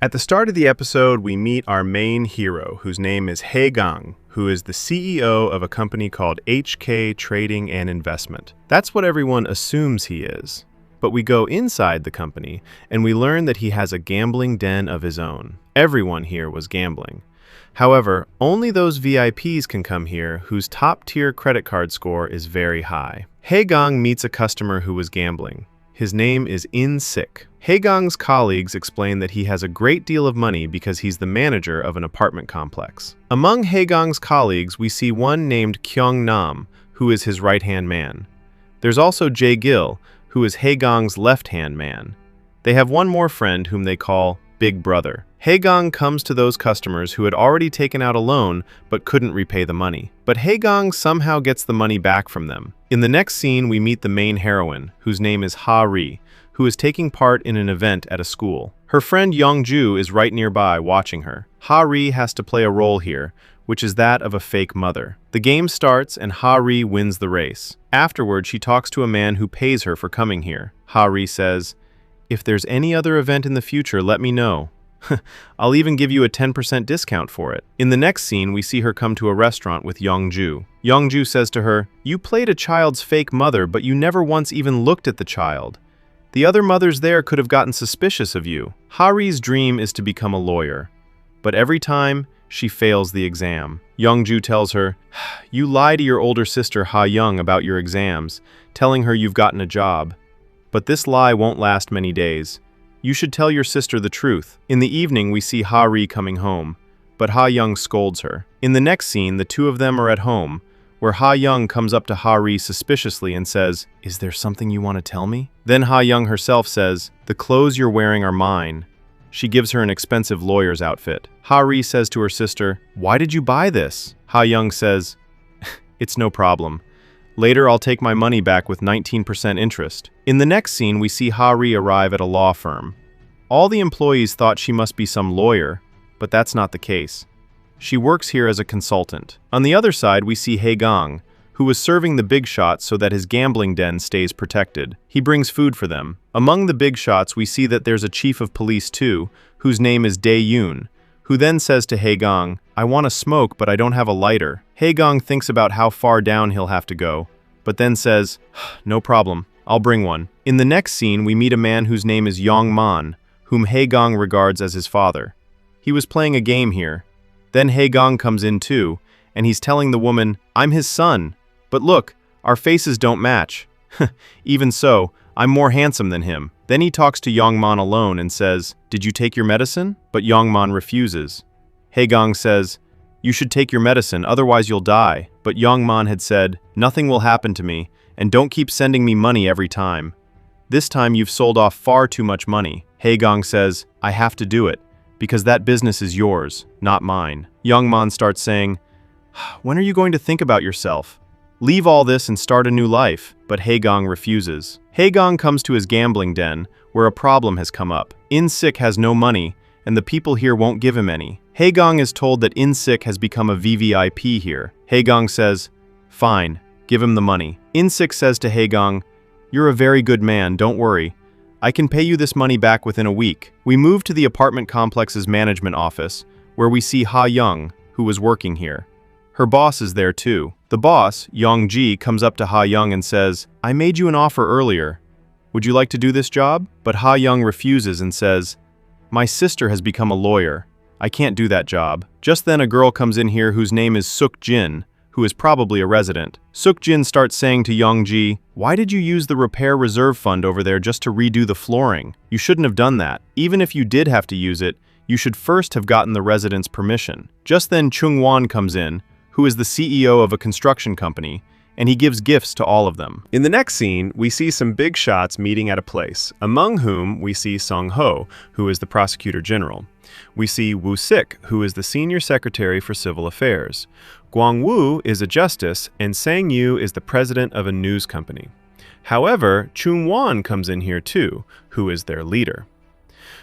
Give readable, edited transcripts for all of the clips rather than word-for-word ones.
At the start of the episode, we meet our main hero, whose name is Hae-gang, who is the CEO of a company called HK Trading and Investment. That's what everyone assumes he is. But we go inside the company, and we learn that he has a gambling den of his own. Everyone here was gambling. However, only those VIPs can come here whose top-tier credit card score is very high. Hae-gang meets a customer who was gambling. His name is In-sik. Hae-gang's colleagues explain that he has a great deal of money because he's the manager of an apartment complex. Among Hae-gang's colleagues, we see one named Kyung-nam, who is his right-hand man. There's also Jae-gil, who is Hae-gang's left-hand man. They have one more friend whom they call Big Brother. Hae-gang comes to those customers who had already taken out a loan but couldn't repay the money. But Hae-gang somehow gets the money back from them. In the next scene, we meet the main heroine, whose name is Ha-ri, who is taking part in an event at a school. Her friend Yong-ju is right nearby watching her. Ha-ri has to play a role here, which is that of a fake mother. The game starts and Ha-ri wins the race. Afterward, she talks to a man who pays her for coming here. Ha-ri says, "If there's any other event in the future, let me know. I'll even give you a 10% discount for it." In the next scene, we see her come to a restaurant with Yong-ju. Yong-ju says to her, "You played a child's fake mother, but you never once even looked at the child. The other mothers there could have gotten suspicious of you." Ha-ri's dream is to become a lawyer, but every time, she fails the exam. Yong-ju tells her, "You lie to your older sister Ha-young about your exams, telling her you've gotten a job. But this lie won't last many days. You should tell your sister the truth." In the evening, we see Ha-ri coming home, but Ha-young scolds her. In the next scene, the two of them are at home, where Ha-young comes up to Ha-ri suspiciously and says, "Is there something you want to tell me?" Then Ha-young herself says, "The clothes you're wearing are mine." She gives her an expensive lawyer's outfit. Ha-ri says to her sister, "Why did you buy this?" Ha-young says, "It's no problem. Later, I'll take my money back with 19% interest." In the next scene, we see Ha-ri arrive at a law firm. All the employees thought she must be some lawyer, but that's not the case. She works here as a consultant. On the other side, we see Hae-gang, who is serving the big shots so that his gambling den stays protected. He brings food for them. Among the big shots, we see that there's a chief of police too, whose name is Dae-yoon, who then says to Hae-gang, "I want to smoke, but I don't have a lighter." Hae-gang thinks about how far down he'll have to go, but then says, "No problem, I'll bring one." In the next scene, we meet a man whose name is Yong-man, whom Hae-gang regards as his father. He was playing a game here. Then Hae-gang comes in too, and he's telling the woman, "I'm his son. But look, our faces don't match. Even so, I'm more handsome than him." Then he talks to Yong-man alone and says, "Did you take your medicine?" But Yong-man refuses. Hae-gang says, "You should take your medicine, otherwise you'll die." But Yong-man had said, "Nothing will happen to me, and don't keep sending me money every time. This time you've sold off far too much money." Hae-gang says, "I have to do it, because that business is yours, not mine." Yong-man starts saying, "When are you going to think about yourself? Leave all this and start a new life." But Hae-gang refuses. Hae-gang comes to his gambling den, where a problem has come up. In-sik has no money, and the people here won't give him any. Hae-gang is told that In-sik has become a VVIP here. Hae-gang says, "Fine, give him the money." In-sik says to Hae-gang, "You're a very good man, don't worry. I can pay you this money back within a week." We move to the apartment complex's management office, where we see Ha-young, who was working here. Her boss is there too. The boss, Yong-ji, comes up to Ha-young and says, "I made you an offer earlier. Would you like to do this job?" But Ha-young refuses and says, "My sister has become a lawyer. I can't do that job." Just then a girl comes in here whose name is Suk-jin, who is probably a resident. Suk-jin starts saying to Yong-ji, "Why did you use the repair reserve fund over there just to redo the flooring? You shouldn't have done that. Even if you did have to use it, you should first have gotten the residents' permission." Just then Chung-won comes in, who is the CEO of a construction company, and he gives gifts to all of them. In the next scene, we see some big shots meeting at a place, among whom we see Sung Ho, who is the prosecutor general. We see Woo-sik, who is the senior secretary for civil affairs. Gwang-woo is a justice, and Sang-yu is the president of a news company. However, Chung-won comes in here too, who is their leader.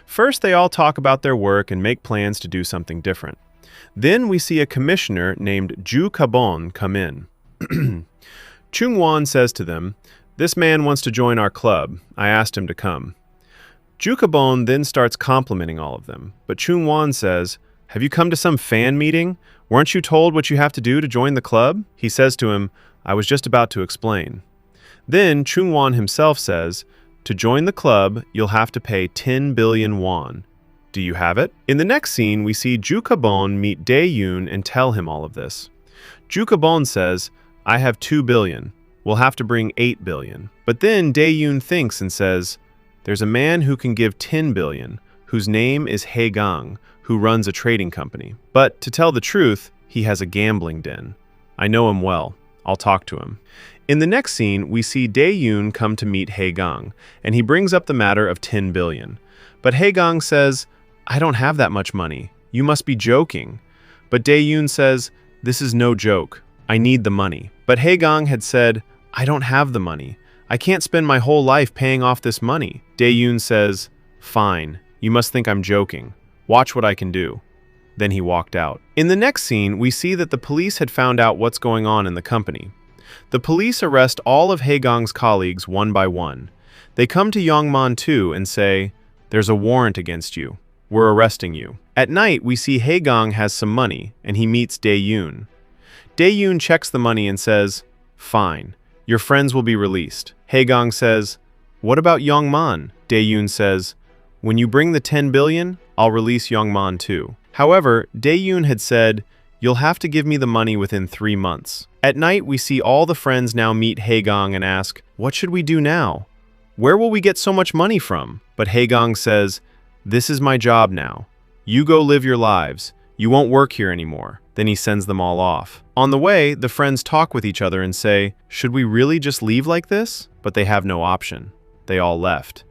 First, they all talk about their work and make plans to do something different. Then we see a commissioner named Ju Kabon come in. Chung-won says to them, "This man wants to join our club. I asked him to come." Jukabon then starts complimenting all of them, but Chung-won says, "Have you come to some fan meeting? Weren't you told what you have to do to join the club?" He says to him, "I was just about to explain." Then Chung-won himself says, "To join the club, you'll have to pay 10 billion won. Do you have it?" In the next scene, we see Jukabon meet Dae-yoon and tell him all of this. Jukabon says, "I have 2 billion. We'll have to bring 8 billion. But then Dae-yoon thinks and says, "There's a man who can give 10 billion, whose name is Hae-gang, who runs a trading company. But to tell the truth, he has a gambling den. I know him well. I'll talk to him." In the next scene, we see Dae-yoon come to meet Hae-gang, and he brings up the matter of 10 billion. But Hae-gang says, "I don't have that much money. You must be joking." But Dae-yoon says, "This is no joke. I need the money." But Hae-gang had said, "I don't have the money. I can't spend my whole life paying off this money." Dae-yoon says, "Fine. You must think I'm joking. Watch what I can do." Then he walked out. In the next scene, we see that the police had found out what's going on in the company. The police arrest all of Hae-gang's colleagues one by one. They come to Yong-man too and say, "There's a warrant against you. We're arresting you." At night, we see Hae-gang has some money, and he meets Dae-yoon. Dae-yoon checks the money and says, "Fine. Your friends will be released." Hae-gang says, "What about Yong-man?" Dae-yoon says, "When you bring the 10 billion, I'll release Yong-man too." However, Dae-yoon had said, "You'll have to give me the money within 3 months." At night, we see all the friends now meet Hae-gang and ask, "What should we do now? Where will we get so much money from?" But Hae-gang says, "This is my job now. You go live your lives. You won't work here anymore." Then he sends them all off. On the way, the friends talk with each other and say, "Should we really just leave like this?" But they have no option. They all left.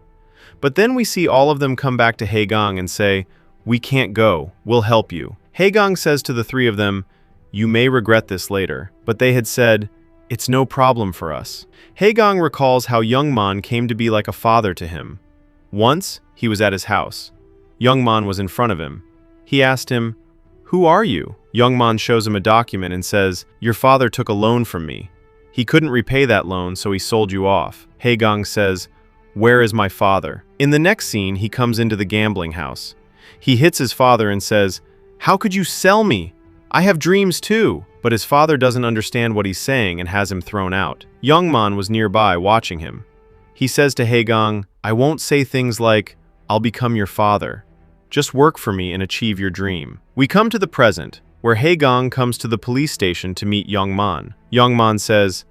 But then we see all of them come back to Hae-gang and say, "We can't go. We'll help you." Hae-gang says to the three of them, "You may regret this later." But they had said, "It's no problem for us." Hae-gang recalls how Yong-man came to be like a father to him. Once, he was at his house. Yong-man was in front of him. He asked him, "Who are you?" Yong-man shows him a document and says, "Your father took a loan from me. He couldn't repay that loan, so he sold you off." Hae-gang says, "Where is my father?" In the next scene, he comes into the gambling house. He hits his father and says, "How could you sell me? I have dreams too." But his father doesn't understand what he's saying and has him thrown out. Yong-man was nearby watching him. He says to Hae-gang, "I won't say things like, 'I'll become your father.' Just work for me and achieve your dream." We come to the present, where Hae-gang comes to the police station to meet Yong-man. Yong-man says,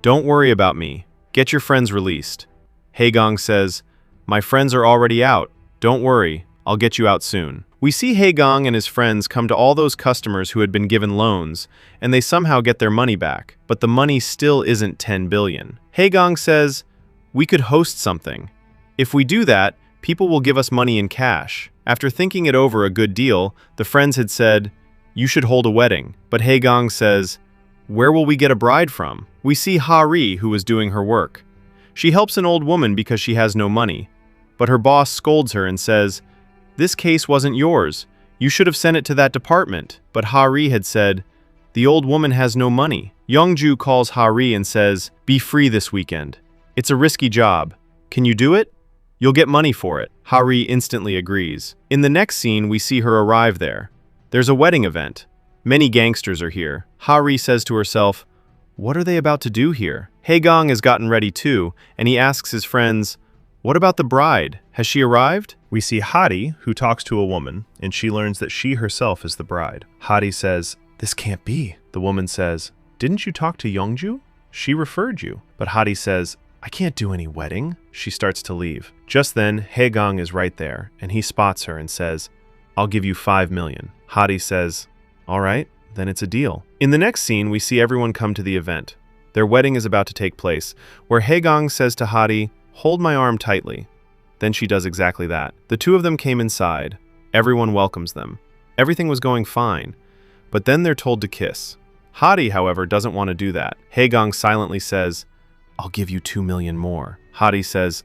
"Don't worry about me. Get your friends released." Hae-gang says, "My friends are already out. Don't worry. I'll get you out soon." We see Hae-gang and his friends come to all those customers who had been given loans, and they somehow get their money back, but the money still isn't 10 billion. Hae-gang says, "We could host something. If we do that, people will give us money in cash." After thinking it over a good deal, the friends had said, "You should hold a wedding." But Hae-gang says, "Where will we get a bride from?" We see Ha-ri, who is doing her work. She helps an old woman because she has no money, but her boss scolds her and says, "This case wasn't yours. You should have sent it to that department." But Ha-ri had said, "The old woman has no money." Yong-ju calls Ha-ri and says, "Be free this weekend. It's a risky job. Can you do it? You'll get money for it." Ha-ri instantly agrees. In the next scene, we see her arrive there. There's a wedding event. Many gangsters are here. Ha-ri says to herself, "What are they about to do here?" Hae-gang has gotten ready too, and he asks his friends, "What about the bride? Has she arrived?" We see Hadi, who talks to a woman, and she learns that she herself is the bride. Hadi says, "This can't be." The woman says, "Didn't you talk to Yongju? She referred you." But Hadi says, "I can't do any wedding." She starts to leave. Just then, Hae-gang is right there, and he spots her and says, "I'll give you 5 million. Hadi says, "All right, then it's a deal." In the next scene, we see everyone come to the event. Their wedding is about to take place, where Hae-gang says to Hadi, "Hold my arm tightly." Then she does exactly that. The two of them came inside. Everyone welcomes them. Everything was going fine, but then they're told to kiss. Hadi, however, doesn't want to do that. Hae-gang silently says, "I'll give you 2 million more." Hadi says,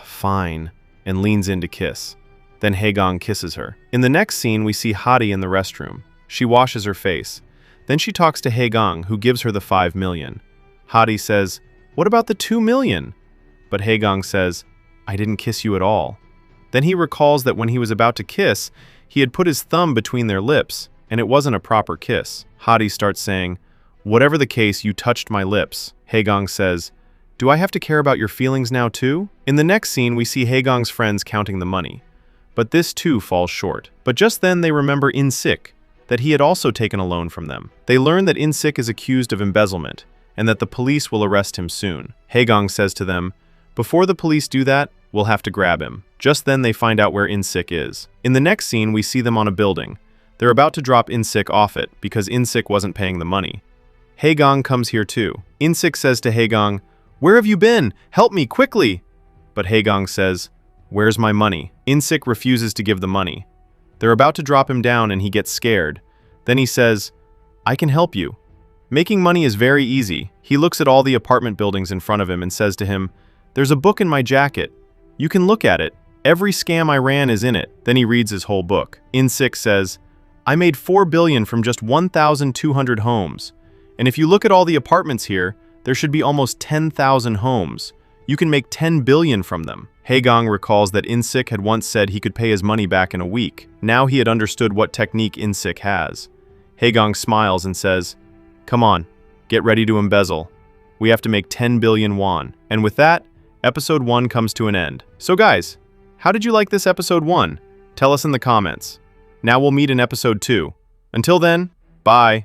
"Fine," and leans in to kiss. Then Hae-gang kisses her. In the next scene, we see Hadi in the restroom. She washes her face. Then she talks to Hae-gang, who gives her the 5 million. Hadi says, "What about the 2 million? But Hae-gang says, "I didn't kiss you at all." Then he recalls that when he was about to kiss, he had put his thumb between their lips, and it wasn't a proper kiss. Hadi starts saying, "Whatever the case, you touched my lips." Hae-gang says, "Do I have to care about your feelings now too?" In the next scene, we see Hae-gang's friends counting the money. But this too falls short. But just then they remember In-sik, that he had also taken a loan from them. They learn that In-sik is accused of embezzlement, and that the police will arrest him soon. Hae-gang says to them, "Before the police do that, we'll have to grab him." Just then they find out where In-sik is. In the next scene, we see them on a building. They're about to drop In-sik off it, because In-sik wasn't paying the money. Hae-gang comes here too. In-sik says to Hae-gang, "Where have you been? Help me, quickly!" But Hae-gang says, "Where's my money?" In-sik refuses to give the money. They're about to drop him down and he gets scared. Then he says, "I can help you. Making money is very easy." He looks at all the apartment buildings in front of him and says to him, "There's a book in my jacket. You can look at it. Every scam I ran is in it." Then he reads his whole book. In-sik says, "I made 4 billion from just 1,200 homes. And if you look at all the apartments here, there should be almost 10,000 homes. You can make 10 billion from them." Hae-gang recalls that In-sik had once said he could pay his money back in a week. Now he had understood what technique In-sik has. Hae-gang smiles and says, "Come on, get ready to embezzle. We have to make 10 billion won." And with that, episode 1 comes to an end. So guys, how did you like this episode 1? Tell us in the comments. Now we'll meet in episode 2. Until then, bye.